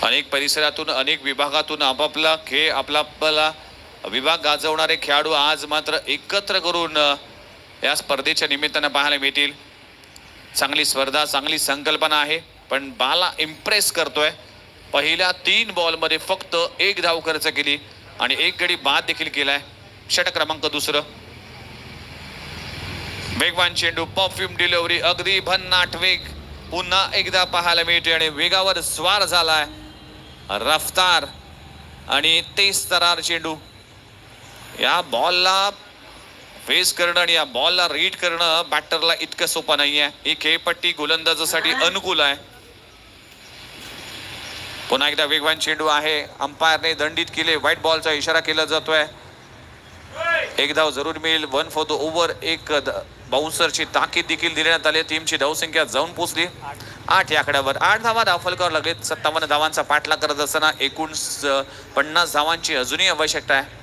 अनेक परिसरातून अनेक विभागातून आपापला खेळ आपला विभाग गाजवणारे खेळाडू आज मात्र एकत्र करून या स्पर्धेच्या निमित्तानं पाहायला मिळतील. चांगली स्पर्धा, चांगली संकल्पना आहे, पण बाला इम्प्रेस करतोय. पहिल्या 3 बॉलमध्ये फक्त 1 धाव खर्च केली आणि 1 गडी बाद देखील केलाय. षटक क्रमांक 2. वेगवान चेंडू, परफ्यूम डिलिव्हरी, अगदी भन्नाट वेग पुन्हा एकदा पाहायला मिळते आणि वेगावर स्वार झालाय. रफ्तार आणि तेज तरार चेंडू. या बॉलला फेस करणं आणि या बॉलला रीड करणं बॅटरला इतकं सोपं नाहीये. ही खेळपट्टी गोलंदाजासाठी अनुकूल आहे. पुन्हा एकदा वेगवान चेंडू आहे. अंपायरने दंडित केले. व्हाईट बॉलचा इशारा केला जातोय. 1 धाव जरूर मिळेल. 1 फॉर द ओव्हर. 1 बाउन्सरची ताकीद देखील देण्यात आली. टीमची धावसंख्या जाऊन पोहोचली 8 या आकड्यावर. 8 धावा धावफलकावर लागलेत. 57 धावांचा पाठलाग करत असताना एकूण 50 धावांची अजूनही आवश्यकता आहे.